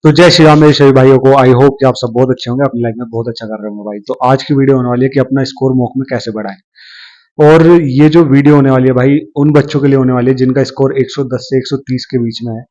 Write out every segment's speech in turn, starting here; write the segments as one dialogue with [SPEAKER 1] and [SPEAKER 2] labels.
[SPEAKER 1] तो जय श्री राम मेरे सभी भाइयों को। आई होप कि आप सब बहुत अच्छे होंगे, अपनी लाइफ में बहुत अच्छा कर रहे होंगे भाई। तो आज की वीडियो होने वाली है कि अपना स्कोर मॉक में कैसे बढ़ाएं। और ये जो वीडियो होने वाली है भाई, उन बच्चों के लिए होने वाली है जिनका स्कोर 110 से 130 के बीच में है।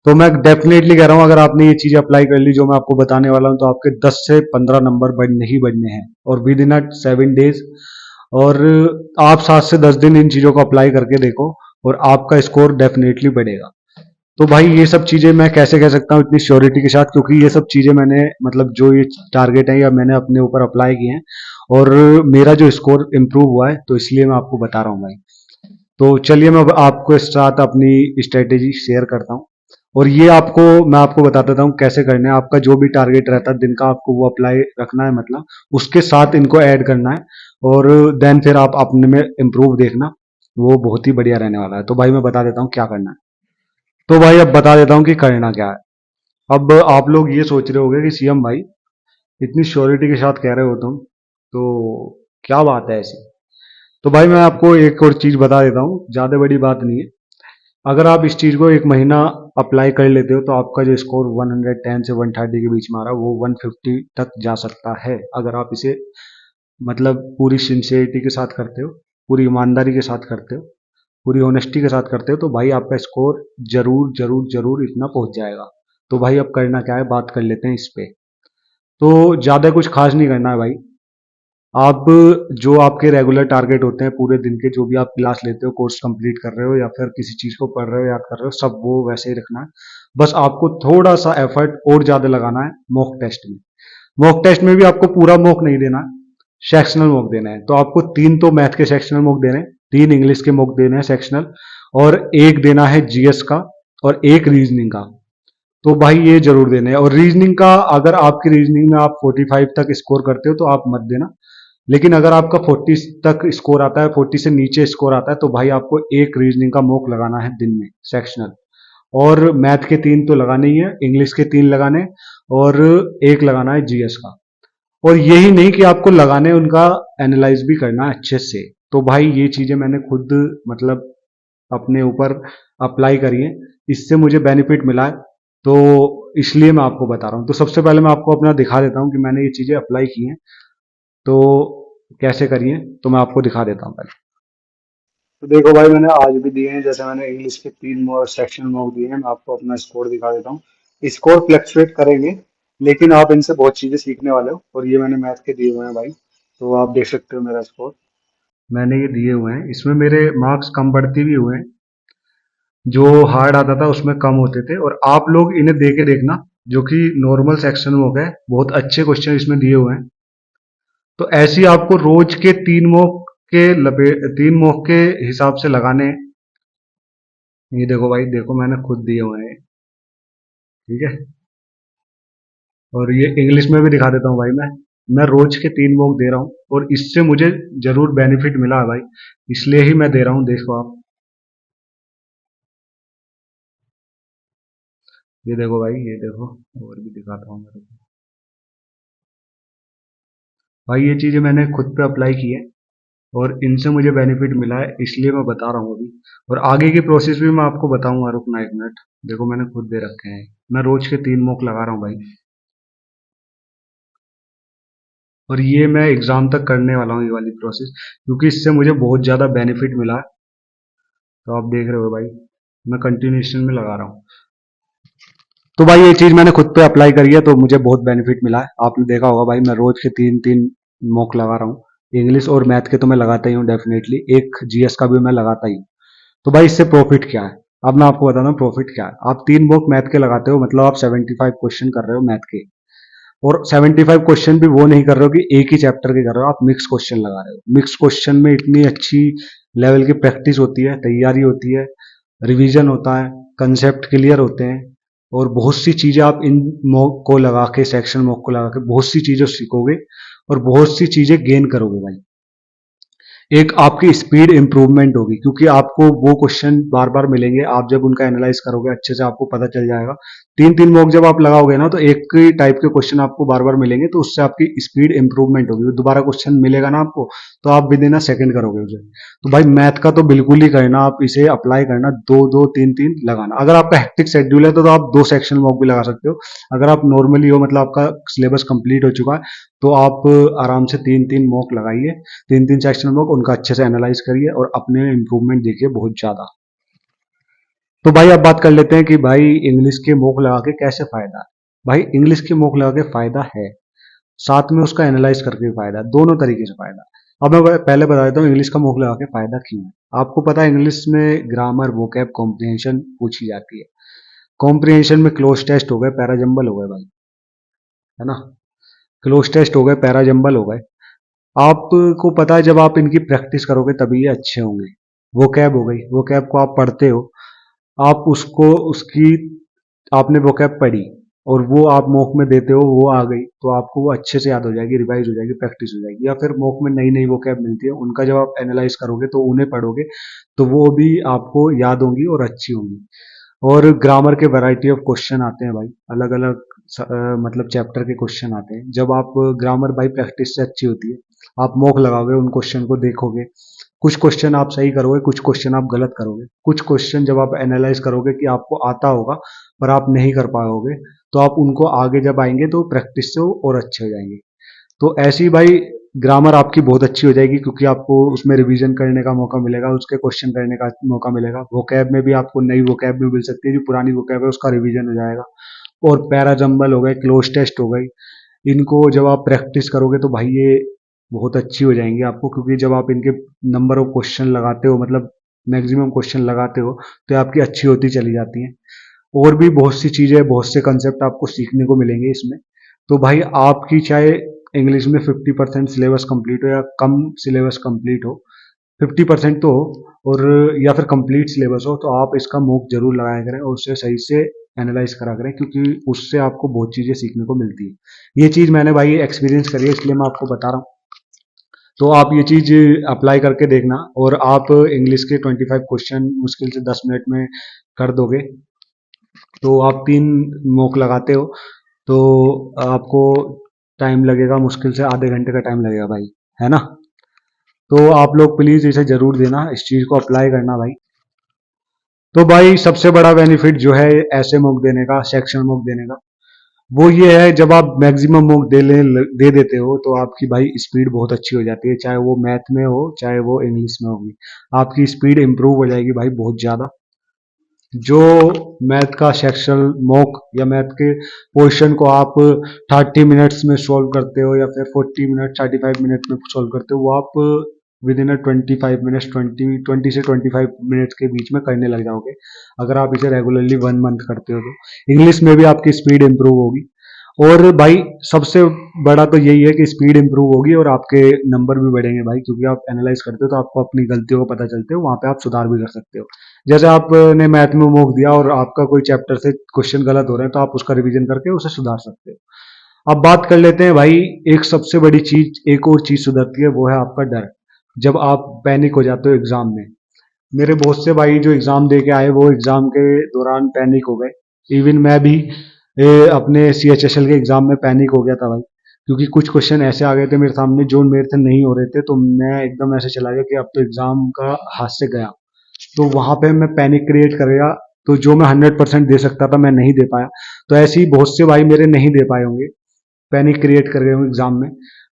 [SPEAKER 1] तो मैं डेफिनेटली कह रहा हूँ, अगर आपने ये चीजें अप्लाई कर ली जो मैं आपको बताने वाला हूँ, तो आपके 10 से 15 नंबर बढ़ने ही बढ़ने हैं, और विद इन 7 डेज। और आप 7 से 10 दिन इन चीजों को अप्लाई करके देखो, और आपका स्कोर डेफिनेटली बढ़ेगा। तो भाई ये सब चीजें मैं कैसे कह सकता हूँ इतनी श्योरिटी के साथ, क्योंकि ये सब चीजें मैंने मतलब जो ये टारगेट है या मैंने अपने ऊपर अप्लाई किए हैं, और मेरा जो स्कोर इम्प्रूव हुआ है, तो इसलिए मैं आपको बता रहा हूँ भाई। तो चलिए मैं अब आपको इस साथ अपनी स्ट्रेटेजी शेयर करता हूँ, और ये आपको मैं आपको बता देता हूँ कैसे करना है। आपका जो भी टारगेट रहता है दिन का, आपको वो अप्लाई रखना है, मतलब उसके साथ इनको ऐड करना है, और देन फिर आप अपने में इम्प्रूव देखना, वो बहुत ही बढ़िया रहने वाला है। तो भाई मैं बता देता हूँ क्या करना है। तो भाई अब बता देता हूँ कि करना क्या है। अब आप लोग ये सोच रहे होंगे कि सीएम भाई इतनी श्योरिटी के साथ कह रहे हो तुम, तो क्या बात है ऐसी। तो भाई मैं आपको एक और चीज बता देता हूँ, ज्यादा बड़ी बात नहीं है। अगर आप इस चीज को एक महीना अप्लाई कर लेते हो, तो आपका जो स्कोर 110 से 130 के बीच में आ रहा है, वो 150 तक जा सकता है, अगर आप इसे मतलब पूरी सिंसियरिटी के साथ करते हो, पूरी ईमानदारी के साथ करते हो, पूरी ऑनेस्टी के साथ करते हो, तो भाई आपका स्कोर जरूर जरूर जरूर इतना पहुंच जाएगा। तो भाई अब करना क्या है, बात कर लेते हैं इस पे। तो ज्यादा कुछ खास नहीं करना है भाई। आप जो आपके रेगुलर टारगेट होते हैं पूरे दिन के, जो भी आप क्लास लेते हो, कोर्स कंप्लीट कर रहे हो, या फिर किसी चीज को पढ़ रहे हो, याद कर रहे हो, सब वो वैसे ही रखना है। बस आपको थोड़ा सा एफर्ट और ज्यादा लगाना है मॉक टेस्ट में। मॉक टेस्ट में भी आपको पूरा मॉक नहीं देना है, सेक्शनल मॉक देना है। तो आपको 3 तो मैथ के सेक्शनल मॉक देने हैं, 3 इंग्लिश के मॉक देने हैं सेक्शनल, और एक देना है जीएस का, और एक रीजनिंग का। तो भाई ये जरूर देने हैं। और रीजनिंग का, अगर आपकी रीजनिंग में आप 45 तक स्कोर करते हो तो आप मत देना, लेकिन अगर आपका 40 तक स्कोर आता है, 40 से नीचे स्कोर आता है, तो भाई आपको एक रीजनिंग का मॉक लगाना है दिन में सेक्शनल। और मैथ के 3 तो लगाने ही है, इंग्लिश के 3 लगाने, और एक लगाना है जीएस का। और यही नहीं कि आपको लगाने, उनका एनालाइज भी करना है अच्छे से। तो भाई ये चीजें मैंने खुद मतलब अपने ऊपर अप्लाई करी है, इससे मुझे बेनिफिट मिला है, तो इसलिए मैं आपको बता रहा हूँ। तो सबसे पहले मैं आपको अपना दिखा देता हूँ कि मैंने ये चीजें अप्लाई की हैं, तो कैसे करी हैं, तो मैं आपको दिखा देता हूँ पहले। तो देखो भाई, मैंने आज भी दिए हैं, जैसे मैंने इंग्लिश के 3 सेक्शन मॉक दिए हैं। मैं आपको अपना स्कोर दिखा देता हूँ। स्कोर फ्लक्चुएट करेंगे, लेकिन आप इनसे बहुत चीजें सीखने वाले हो। और ये मैंने मैथ के दिए हुए हैं भाई, तो आप देख सकते हो मेरा स्कोर मैंने ये दिए हुए हैं। इसमें मेरे मार्क्स कम बढ़ते भी हुए हैं, जो हार्ड आता था उसमें कम होते थे। और आप लोग इन्हें दे के देखना, जो कि नॉर्मल सेक्शन में हो गए, बहुत अच्छे क्वेश्चन इसमें दिए हुए हैं। तो ऐसे ही आपको रोज के 3 मॉक के हिसाब से लगाने हैं। ये देखो भाई, देखो मैंने खुद दिए हुए हैं, ठीक है। और ये इंग्लिश में भी दिखा देता हूँ भाई। मैं रोज के 3 मॉक दे रहा हूँ, और इससे मुझे जरूर बेनिफिट मिला है भाई, इसलिए ही मैं दे रहा हूँ। देखो आप, ये देखो भाई, ये देखो, और भी दिखाता हूँ मेरे को। भाई ये चीजें मैंने खुद पे अप्लाई की है, और इनसे मुझे बेनिफिट मिला है, इसलिए मैं बता रहा हूँ अभी। और आगे की प्रोसेस भी मैं आपको बताऊंगा, रुकना 1 मिनट। देखो मैंने खुद दे रखे हैं, मैं रोज के 3 मॉक लगा रहा हूँ भाई। और ये मैं एग्जाम तक करने वाला हूँ, ये वाली प्रोसेस, क्योंकि इससे मुझे बहुत ज्यादा बेनिफिट मिला है। तो आप देख रहे हो भाई, मैं कंटिन्यूशन में लगा रहा हूँ। तो भाई ये चीज मैंने खुद पे अप्लाई करी है, तो मुझे बहुत बेनिफिट मिला है। आपने देखा होगा भाई, मैं रोज के 3 3 मॉक लगा रहा हूँ। इंग्लिश और मैथ के तो मैं लगाता ही हूँ डेफिनेटली, एक जीएस का भी मैं लगाता ही हूँ। तो भाई इससे प्रॉफिट क्या है, अब मैं आपको बताता हूँ प्रॉफिट क्या है। आप 3 मॉक मैथ के लगाते हो, मतलब आप 75 क्वेश्चन कर रहे हो मैथ के। और 75 क्वेश्चन भी वो नहीं कर रहे हो कि एक ही चैप्टर के कर रहे हो, आप मिक्स क्वेश्चन लगा रहे हो। मिक्स क्वेश्चन में इतनी अच्छी लेवल की प्रैक्टिस होती है, तैयारी होती है, रिवीजन होता है, कंसेप्ट क्लियर होते हैं, और बहुत सी चीजें आप इन मॉक को लगा के, सेक्शन मॉक को लगा के बहुत सी चीजें सीखोगे, और बहुत सी चीजें गेन करोगे भाई। एक आपकी स्पीड इंप्रूवमेंट होगी, क्योंकि आपको वो क्वेश्चन बार बार मिलेंगे। आप जब उनका एनालाइज करोगे अच्छे से आपको पता चल जाएगा। तीन तीन मॉक जब आप लगाओगे ना, तो एक ही टाइप के क्वेश्चन आपको बार बार मिलेंगे, तो उससे आपकी स्पीड इंप्रूवमेंट होगी। दोबारा क्वेश्चन मिलेगा ना आपको, तो आप विद इन अ सेकेंड करोगे उसे। तो भाई मैथ का तो बिल्कुल ही करना, आप इसे अप्लाई करना, दो दो तीन तीन लगाना। अगर आपका हेक्टिक शेड्यूल है तो आप दो सेक्शन मॉक भी लगा सकते हो। अगर आप नॉर्मली हो, मतलब आपका सिलेबस कंप्लीट हो चुका है, तो आप आराम से तीन तीन मॉक लगाइए, तीन तीन सेक्शन मॉक, उनका अच्छे से एनालाइज करिए और अपने इंप्रूवमेंट देखिए बहुत ज्यादा। तो भाई अब बात कर लेते हैं कि भाई इंग्लिश के मॉक लगा के कैसे फायदा है। भाई इंग्लिश के मॉक लगा के फायदा है, साथ में उसका एनालाइज करके भी फायदा है, दोनों तरीके से फायदा है। अब मैं पहले बता देता हूँ इंग्लिश का मॉक लगा के फायदा क्यों है। आपको पता है इंग्लिश में ग्रामर, वोकैब, कॉम्प्रिहेंशन पूछी जाती है। कॉम्प्रिहेंशन में क्लोज टेस्ट हो गए, पैराजंबल हो गए भाई, है ना। क्लोज टेस्ट हो गए, पैराजंबल हो गए। आपको पता है जब आप इनकी प्रैक्टिस करोगे तभी ये अच्छे होंगे। वो कैब हो गई, वो कैब को आप पढ़ते हो, आप उसको उसकी आपने वो कैब पढ़ी और वो आप मॉक में देते हो, वो आ गई तो आपको वो अच्छे से याद हो जाएगी, रिवाइज हो जाएगी, प्रैक्टिस हो जाएगी। या फिर मॉक में नई नई वो कैब मिलती है, उनका जब आप एनालाइज करोगे तो उन्हें पढ़ोगे तो वो भी आपको याद होंगी और अच्छी होंगी। और ग्रामर के वैरायटी ऑफ क्वेश्चन आते हैं भाई, अलग अलग मतलब चैप्टर के क्वेश्चन आते हैं। जब आप ग्रामर भाई प्रैक्टिस से अच्छी होती है, आप मॉक लगाओगे, उन क्वेश्चन को देखोगे, कुछ क्वेश्चन आप सही करोगे, कुछ क्वेश्चन आप गलत करोगे, कुछ क्वेश्चन जब आप एनालाइज करोगे कि आपको आता होगा पर आप नहीं कर पाओगे, तो आप उनको आगे जब आएंगे तो प्रैक्टिस से वो और अच्छे हो जाएंगे। तो ऐसी भाई ग्रामर आपकी बहुत अच्छी हो जाएगी, क्योंकि आपको उसमें रिवीजन करने का मौका मिलेगा, उसके क्वेश्चन करने का मौका मिलेगा। वोकैब में भी आपको नई वोकैब भी मिल सकती है, जो पुरानी वोकैब है उसका रिवीजन हो जाएगा। और पैराजंबल हो गए, क्लोज टेस्ट हो गई, इनको जब आप प्रैक्टिस करोगे तो भाई ये बहुत अच्छी हो जाएंगी आपको, क्योंकि जब आप इनके नंबर ऑफ क्वेश्चन लगाते हो, मतलब मैक्सिमम क्वेश्चन लगाते हो, तो आपकी अच्छी होती चली जाती हैं। और भी बहुत सी चीजें, बहुत से कंसेप्ट आपको सीखने को मिलेंगे इसमें। तो भाई आपकी चाहे इंग्लिश में 50% सिलेबस कंप्लीट हो या कम सिलेबस कंप्लीट हो, 50% तो हो, और या फिर कंप्लीट सिलेबस हो, तो आप इसका मॉक जरूर लगाया करें और उससे सही से एनालाइज करा करें, क्योंकि उससे आपको बहुत चीजें सीखने को मिलती है। ये चीज मैंने भाई एक्सपीरियंस करी है, इसलिए मैं आपको बता रहा हूँ। तो आप ये चीज अप्लाई करके देखना, और आप इंग्लिश के 25 क्वेश्चन मुश्किल से 10 मिनट में कर दोगे। तो आप तीन मॉक लगाते हो तो आपको टाइम लगेगा, मुश्किल से आधे घंटे का टाइम लगेगा भाई, है ना। तो आप लोग प्लीज इसे जरूर देना, इस चीज को अप्लाई करना भाई। तो भाई सबसे बड़ा बेनिफिट जो है ऐसे मॉक देने का, सेक्शन मॉक देने का, वो ये है जब आप मैक्सिमम मॉक दे देते हो तो आपकी भाई स्पीड बहुत अच्छी हो जाती है, चाहे वो मैथ में हो चाहे वो इंग्लिश में होगी। आपकी स्पीड इंप्रूव हो जाएगी भाई बहुत ज्यादा। जो मैथ का सेक्शन मॉक या मैथ के पोर्शन को आप 30 मिनट्स में सॉल्व करते हो या फिर 40 मिनट 35 मिनट में सॉल्व करते हो, वो आप विद इन 25 मिनट्स, 20 से 25 मिनट्स के बीच में करने लग जाओगे, अगर आप इसे रेगुलरली 1 मंथ करते हो तो। इंग्लिश में भी आपकी स्पीड इंप्रूव होगी। और भाई सबसे बड़ा तो यही है कि स्पीड इंप्रूव होगी और आपके नंबर भी बढ़ेंगे भाई, क्योंकि आप एनालाइज करते हो तो आपको अपनी गलतियों को पता चलते हो, वहां पे आप सुधार भी कर सकते हो। जैसे आपने मैथ में मॉक दिया और आपका कोई चैप्टर से क्वेश्चन गलत हो रहे हैं, तो आप उसका रिवीजन करके उसे सुधार सकते हो। अब बात कर लेते हैं भाई, एक सबसे बड़ी चीज, एक और चीज सुधरती है, वो है आपका डर। जब आप पैनिक हो जाते हो एग्जाम में, मेरे बहुत से भाई जो एग्जाम दे के आए वो एग्जाम के दौरान पैनिक हो गए। इवन मैं भी अपने CHSL के एग्जाम में पैनिक हो गया था भाई, क्योंकि कुछ क्वेश्चन ऐसे आ गए थे मेरे सामने जो मेरे से नहीं हो रहे थे, तो मैं एकदम ऐसे चला गया कि अब तो एग्जाम का हाथ से गया। तो वहां पे मैं पैनिक क्रिएट करेगा, तो जो मैं 100% दे सकता था मैं नहीं दे पाया। तो ऐसे ही बहुत से भाई मेरे नहीं दे पाए होंगे, पैनिक क्रिएट कर गए होंगे एग्जाम में।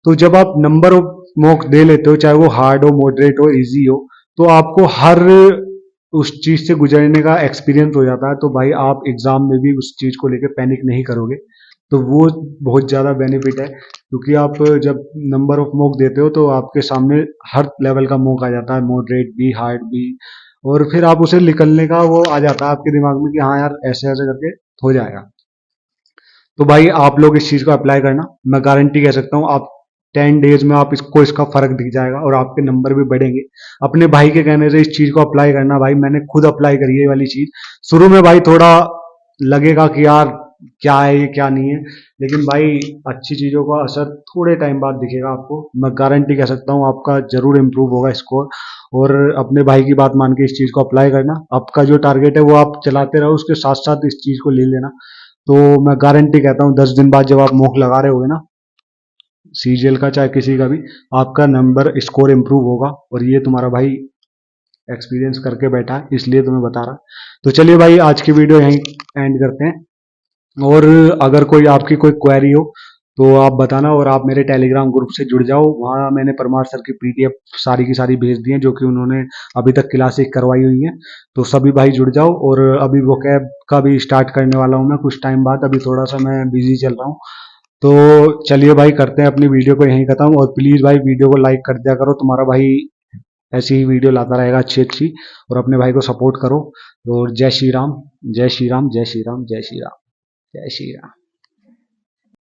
[SPEAKER 1] तो जब आप नंबर ऑफ मॉक दे लेते हो, चाहे वो हार्ड हो, मॉडरेट हो, इजी हो, तो आपको हर उस चीज से गुजरने का एक्सपीरियंस हो जाता है। तो भाई आप एग्जाम में भी उस चीज को लेकर पैनिक नहीं करोगे। तो वो बहुत ज्यादा बेनिफिट है, क्योंकि आप जब नंबर ऑफ मॉक देते हो तो आपके सामने हर लेवल का मॉक आ जाता है, मॉडरेट भी, हार्ड भी, और फिर आप उसे निकलने का वो आ जाता है आपके दिमाग में कि हाँ यार ऐसे ऐसे करके हो जाएगा। तो भाई आप लोग इस चीज को अप्लाई करना, मैं गारंटी कह सकता हूँ आप 10 डेज में आप इसको इसका फर्क दिख जाएगा और आपके नंबर भी बढ़ेंगे। अपने भाई के कहने से इस चीज को अप्लाई करना भाई, मैंने खुद अप्लाई करी है ये वाली चीज। शुरू में भाई थोड़ा लगेगा कि यार क्या है ये क्या नहीं है। लेकिन भाई अच्छी चीज़ों का असर थोड़े टाइम बाद दिखेगा आपको, मैं गारंटी कह सकता हूँ आपका जरूर इम्प्रूव होगा स्कोर। और अपने भाई की बात मान के इस चीज़ को अप्लाई करना, आपका जो टारगेट है वो आप चलाते रहो, उसके साथ साथ इस चीज़ को ले लेना। तो मैं गारंटी कहता हूँ 10 दिन बाद जब आप मॉक लगा रहे होगे ना, सीजीएल का चाहे किसी का भी, आपका नंबर स्कोर इम्प्रूव होगा। और ये तुम्हारा भाई एक्सपीरियंस करके बैठा है, इसलिए तुम्हें बता रहा। तो चलिए भाई, आज की वीडियो यहीं एंड करते हैं। और अगर कोई आपकी कोई क्वेरी हो तो आप बताना, और आप मेरे टेलीग्राम ग्रुप से जुड़ जाओ। वहाँ मैंने परमार सर की पीडीएफ सारी की सारी भेज दी है, जो कि उन्होंने अभी तक क्लासेस करवाई हुई हैं। तो सभी भाई जुड़ जाओ। और अभी वो कैब का भी स्टार्ट करने वाला हूँ मैं कुछ टाइम बाद, अभी थोड़ा सा मैं बिजी चल रहा हूँ। तो चलिए भाई, करते हैं अपनी वीडियो को यहीं खत्म। और प्लीज़ भाई वीडियो को लाइक कर दिया करो, तुम्हारा भाई ऐसी ही वीडियो लाता रहेगा अच्छी अच्छी। और अपने भाई को सपोर्ट करो। और जय श्री राम, जय श्री राम, जय श्री राम, जय श्री राम, जय श्री राम।